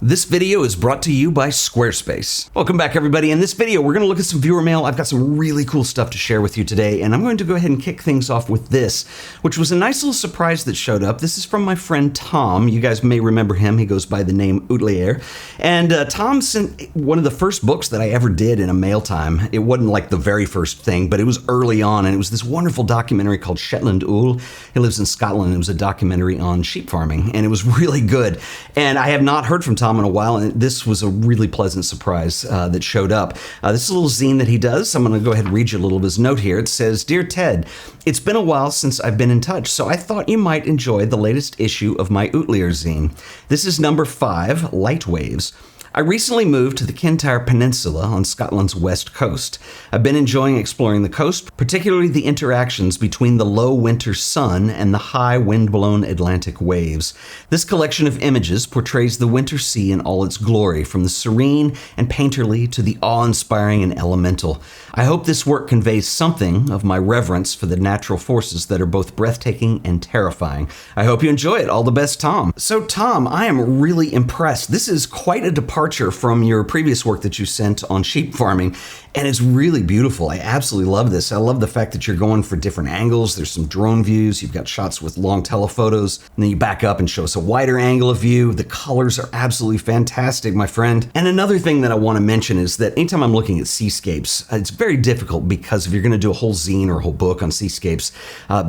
This video is brought to you by Squarespace. Welcome back, everybody. In this video, we're going to look at some viewer mail. I've got some really cool stuff to share with you today, and I'm going to go ahead and kick things off with this, which was a nice little surprise that showed up. This is from my friend Tom. You guys may remember him. He goes by the name Ootlier. And Tom sent one of the first books that I ever did in a mail time. It wasn't like the very first thing, but it was early on, and it was this wonderful documentary called Shetland Ool. He lives in Scotland, and it was a documentary on sheep farming, and it was really good. And I have not heard from Tom in a while, and this was a really pleasant surprise that showed up. This is a little zine that he does. I'm going to go ahead and read you a little of his note here. It says, "Dear Ted, it's been a while since I've been in touch, so I thought you might enjoy the latest issue of my Ootlier zine. This is number 5, Light Waves. I recently moved to the Kintyre Peninsula on Scotland's west coast. I've been enjoying exploring the coast, particularly the interactions between the low winter sun and the high wind-blown Atlantic waves. This collection of images portrays the winter sea in all its glory, from the serene and painterly to the awe-inspiring and elemental. I hope this work conveys something of my reverence for the natural forces that are both breathtaking and terrifying. I hope you enjoy it. All the best, Tom." So, Tom, I am really impressed. This is quite a departure from your previous work that you sent on sheep farming, and it's really beautiful. I absolutely love this. I love the fact that you're going for different angles. There's some drone views. You've got shots with long telephotos, and then you back up and show us a wider angle of view. The colors are absolutely fantastic, my friend. And another thing that I want to mention is that anytime I'm looking at seascapes, it's very difficult because if you're going to do a whole zine or a whole book on seascapes,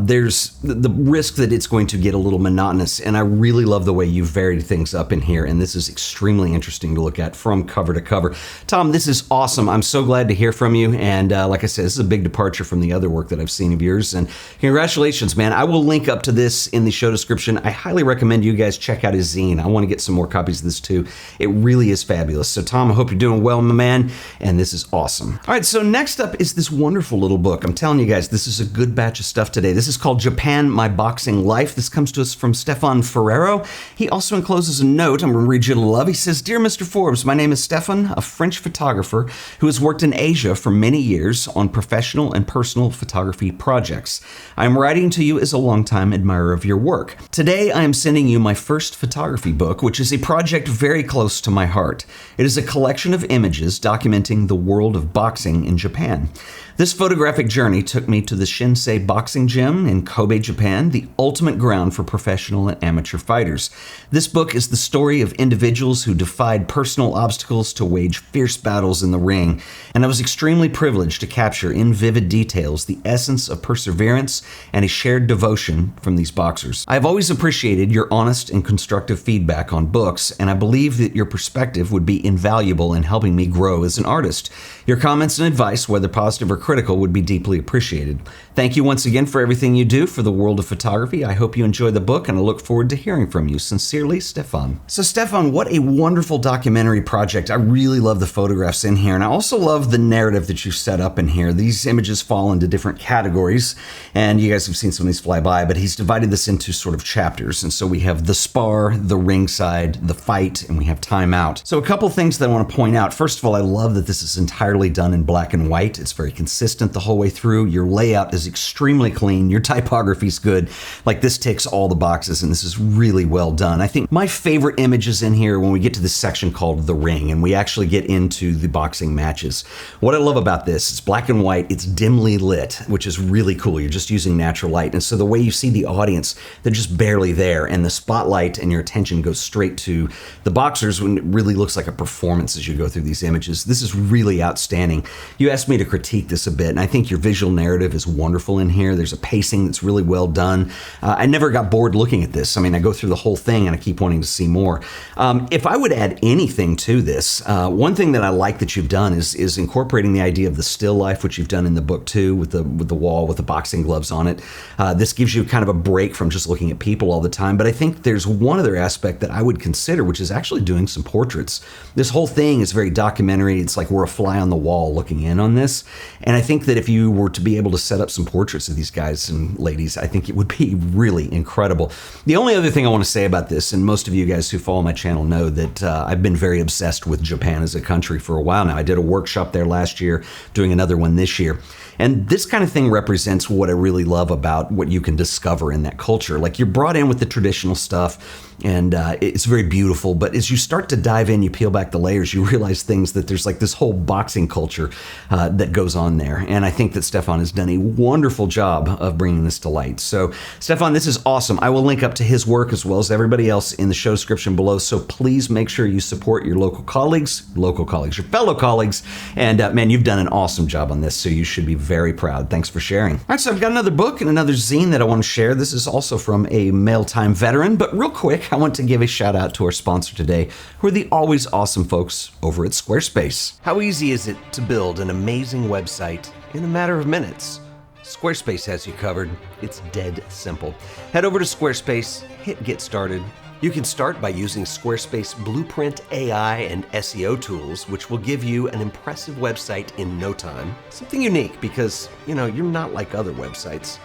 there's the risk that it's going to get a little monotonous, and I really love the way you varied things up in here, and this is extremely interesting to look at from cover to cover. Tom, this is awesome. I'm so glad to hear from you, and like I said, this is a big departure from the other work that I've seen of yours, and congratulations, man. I will link up to this in the show description. I highly recommend you guys check out his zine. I want to get some more copies of this too. It really is fabulous. So Tom, I hope you're doing well, my man, and this is awesome. All right, so next up is this wonderful little book. I'm telling you guys, this is a good batch of stuff today. This is called Japan, My Boxing Life. This comes to us from Stephane Ferrero. He also encloses a note. I'm going to read you a little love. He says, "Dear Mr. Forbes, my name is Stephane, a French photographer who has worked in Asia for many years on professional and personal photography projects. I am writing to you as a longtime admirer of your work. Today, I am sending you my first photography book, which is a project very close to my heart. It is a collection of images documenting the world of boxing in Japan. This photographic journey took me to the Shinsei Boxing Gym in Kobe, Japan, the ultimate ground for professional and amateur fighters. This book is the story of individuals who defied personal obstacles to wage fierce battles in the ring, and I was extremely privileged to capture in vivid details the essence of perseverance and a shared devotion from these boxers. I have always appreciated your honest and constructive feedback on books, and I believe that your perspective would be invaluable in helping me grow as an artist. Your comments and advice, whether positive or critical, would be deeply appreciated. Thank you once again for everything you do for the world of photography. I hope you enjoy the book, and I look forward to hearing from you. Sincerely, Stephane." So Stephane, what a wonderful documentary project. I really love the photographs in here, and I also love the narrative that you set up in here. These images fall into different categories, and you guys have seen some of these fly by, but he's divided this into sort of chapters. And so we have the spar, the ringside, the fight, and we have timeout. So a couple things that I want to point out. First of all, I love that this is entirely done in black and white. It's very consistent the whole way through. Your layout is extremely clean. Your typography is good. Like, this ticks all the boxes, and this is really well done. I think my favorite image is in here when we get to this section called The Ring, and we actually get into the boxing matches. What I love about this, it's black and white, it's dimly lit, which is really cool. You're just using natural light, and so the way you see the audience, they're just barely there, and the spotlight and your attention goes straight to the boxers when it really looks like a performance as you go through these images. This is really outstanding. You asked me to critique this a bit, and I think your visual narrative is wonderful in here. There's a pacing that's really well done. I never got bored looking at this. I mean, I go through the whole thing and I keep wanting to see more. If I would add anything to this, one thing that I like that you've done is incorporating the idea of the still life, which you've done in the book too, with the wall with the boxing gloves on it. This gives you kind of a break from just looking at people all the time. But I think there's one other aspect that I would consider, which is actually doing some portraits. This whole thing is very documentary. It's like we're a fly on the wall looking in on this. And I think that if you were to be able to set up some portraits of these guys and ladies, I think it would be really incredible. The only other thing I want to say about this, and most of you guys who follow my channel know that I've been been very obsessed with Japan as a country for a while now. I did a workshop there last year, doing another one this year. And this kind of thing represents what I really love about what you can discover in that culture. Like, you're brought in with the traditional stuff, and it's very beautiful. But as you start to dive in, you peel back the layers, you realize things that there's like this whole boxing culture that goes on there. And I think that Stephane has done a wonderful job of bringing this to light. So Stephane, this is awesome. I will link up to his work as well as everybody else in the show description below. So please make sure you support your local colleagues, your fellow colleagues. And man, you've done an awesome job on this. So you should be very proud. Thanks for sharing. All right, so I've got another book and another zine that I want to share. This is also from a mail time veteran, but real quick, I want to give a shout out to our sponsor today, who are the always awesome folks over at Squarespace. How easy is it to build an amazing website in a matter of minutes? Squarespace has you covered. It's dead simple. Head over to Squarespace, hit get started. You can start by using Squarespace Blueprint AI and SEO tools, which will give you an impressive website in no time. Something unique because, you're not like other websites.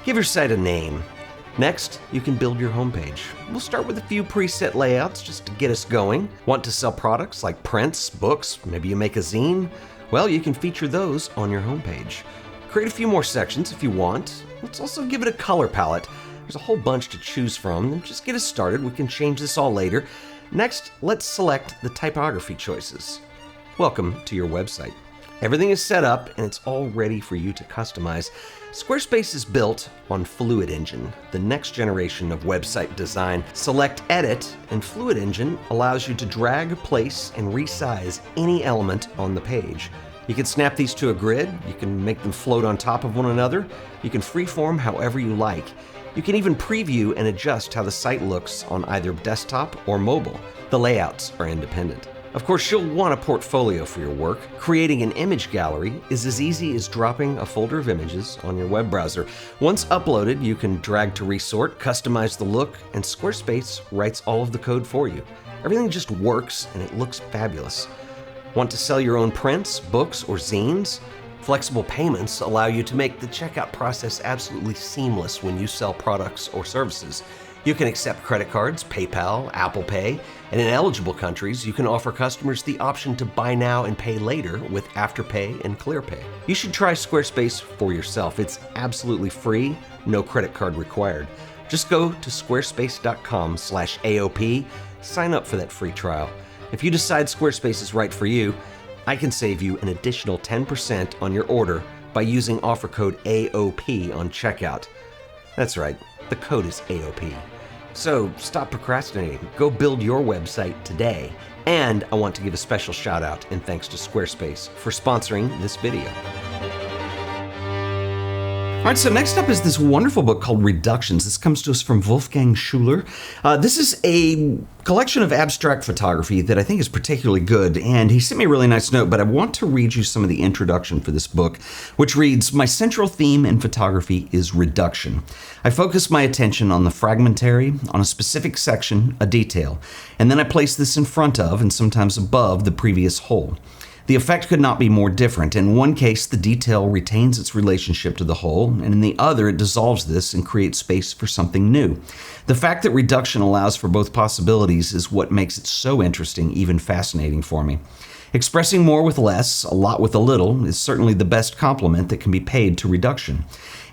Give your site a name. Next, you can build your homepage. We'll start with a few preset layouts just to get us going. Want to sell products like prints, books, maybe you make a zine? Well, you can feature those on your homepage. Create a few more sections if you want. Let's also give it a color palette. There's a whole bunch to choose from. Just get us started. We can change this all later. Next, let's select the typography choices. Welcome to your website. Everything is set up and it's all ready for you to customize. Squarespace is built on Fluid Engine, the next generation of website design. Select Edit, and Fluid Engine allows you to drag, place, and resize any element on the page. You can snap these to a grid, you can make them float on top of one another, you can freeform however you like. You can even preview and adjust how the site looks on either desktop or mobile. The layouts are independent. Of course, you'll want a portfolio for your work. Creating an image gallery is as easy as dropping a folder of images on your web browser. Once uploaded, you can drag to resort, customize the look, and Squarespace writes all of the code for you. Everything just works and it looks fabulous. Want to sell your own prints, books, or zines? Flexible payments allow you to make the checkout process absolutely seamless when you sell products or services. You can accept credit cards, PayPal, Apple Pay, and in eligible countries, you can offer customers the option to buy now and pay later with Afterpay and ClearPay. You should try Squarespace for yourself. It's absolutely free, no credit card required. Just go to squarespace.com/AOP, sign up for that free trial. If you decide Squarespace is right for you, I can save you an additional 10% on your order by using offer code AOP on checkout. That's right, the code is AOP. So stop procrastinating, go build your website today. And I want to give a special shout out and thanks to Squarespace for sponsoring this video. All right, so next up is this wonderful book called Reductions. This comes to us from Wolfgang Schüler. This is a collection of abstract photography that I think is particularly good, and he sent me a really nice note, but I want to read you some of the introduction for this book, which reads, "My central theme in photography is reduction. I focus my attention on the fragmentary, on a specific section, a detail, and then I place this in front of and sometimes above the previous whole. The effect could not be more different. In one case, the detail retains its relationship to the whole, and in the other, it dissolves this and creates space for something new. The fact that reduction allows for both possibilities is what makes it so interesting, even fascinating for me. Expressing more with less, a lot with a little, is certainly the best compliment that can be paid to reduction.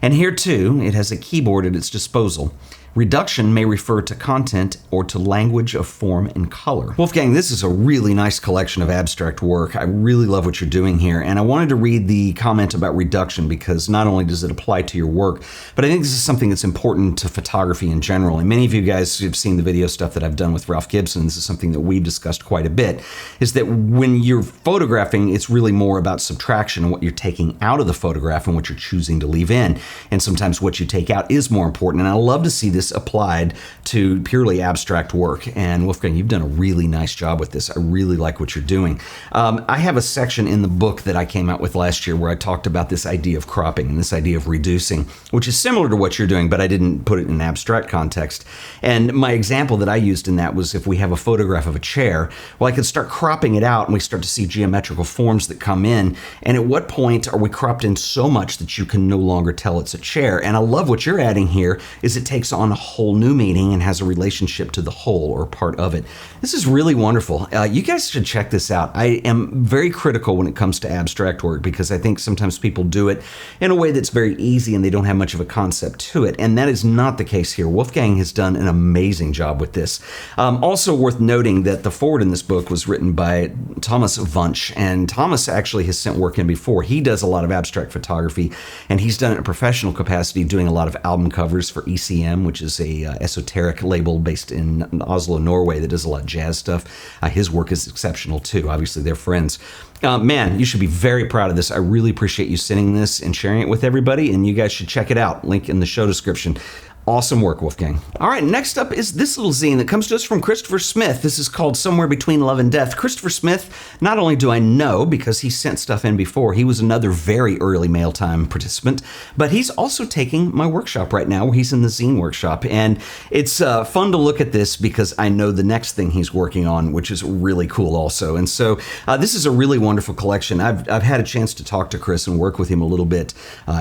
And here too, it has a keyboard at its disposal. Reduction may refer to content or to language of form and color." Wolfgang, this is a really nice collection of abstract work. I really love what you're doing here, and I wanted to read the comment about reduction because not only does it apply to your work, but I think this is something that's important to photography in general. And many of you guys have seen the video stuff that I've done with Ralph Gibson. This is something that we've discussed quite a bit, is that when you're photographing, it's really more about subtraction and what you're taking out of the photograph and what you're choosing to leave in. And sometimes what you take out is more important. And I love to see this applied to purely abstract work. And Wolfgang, you've done a really nice job with this. I really like what you're doing. I have a section in the book that I came out with last year where I talked about this idea of cropping and this idea of reducing, which is similar to what you're doing, but I didn't put it in an abstract context. And my example that I used in that was if we have a photograph of a chair, well, I could start cropping it out and we start to see geometrical forms that come in. And at what point are we cropped in so much that you can no longer tell it's a chair? And I love what you're adding here is it takes on a whole new meaning and has a relationship to the whole or part of it. This is really wonderful. You guys should check this out. I am very critical when it comes to abstract work because I think sometimes people do it in a way that's very easy and they don't have much of a concept to it. And that is not the case here. Wolfgang has done an amazing job with this. Also worth noting that the foreword in this book was written by Thomas Wunsch, and Thomas actually has sent work in before. He does a lot of abstract photography, and he's done it in a professional capacity, doing a lot of album covers for ECM, which is a esoteric label based in Oslo, Norway, that does a lot of jazz stuff. His work is exceptional too. Obviously, they're friends. Man, you should be very proud of this. I really appreciate you sending this and sharing it with everybody, and you guys should check it out. Link in the show description. Awesome work, Wolfgang. All right, next up is this little zine that comes to us from Christopher Smith. This is called Somewhere Between Love and Death. Christopher Smith, not only do I know because he sent stuff in before, he was another very early mail time participant, but he's also taking my workshop right now where he's in the zine workshop. And it's fun to look at this because I know the next thing he's working on, which is really cool also. And so this is a really wonderful collection. I've had a chance to talk to Chris and work with him a little bit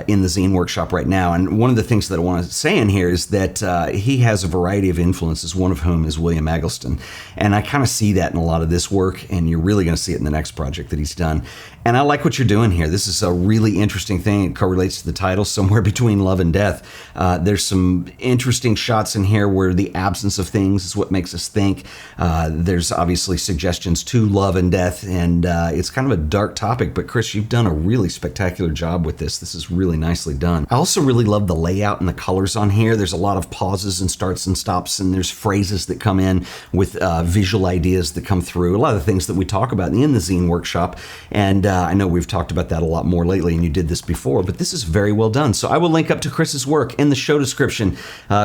in the zine workshop right now. And one of the things that I want to say in here is that he has a variety of influences, one of whom is William Eggleston. And I kind of see that in a lot of this work, and you're really going to see it in the next project that he's done. And I like what you're doing here. This is a really interesting thing. It correlates to the title, Somewhere Between Love and Death. There's some interesting shots in here where the absence of things is what makes us think. There's obviously suggestions to love and death, and it's kind of a dark topic, but Chris, you've done a really spectacular job with this. This is really nicely done. I also really love the layout and the colors on here. There's a lot of pauses and starts and stops, and there's phrases that come in with visual ideas that come through. A lot of the things that we talk about in the zine workshop, and I know we've talked about that a lot more lately, and you did this before, but this is very well done. So I will link up to Chris's work in the show description.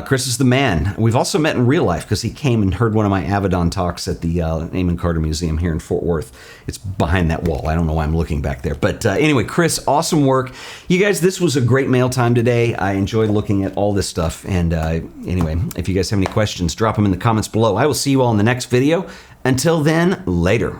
Chris is the man. We've also met in real life because he came and heard one of my Avedon talks at the Amon Carter Museum here in Fort Worth. It's behind that wall. I don't know why I'm looking back there. But anyway, Chris, awesome work. You guys, this was a great mail time today. I enjoyed looking at all this stuff. And anyway, if you guys have any questions, drop them in the comments below. I will see you all in the next video. Until then, later.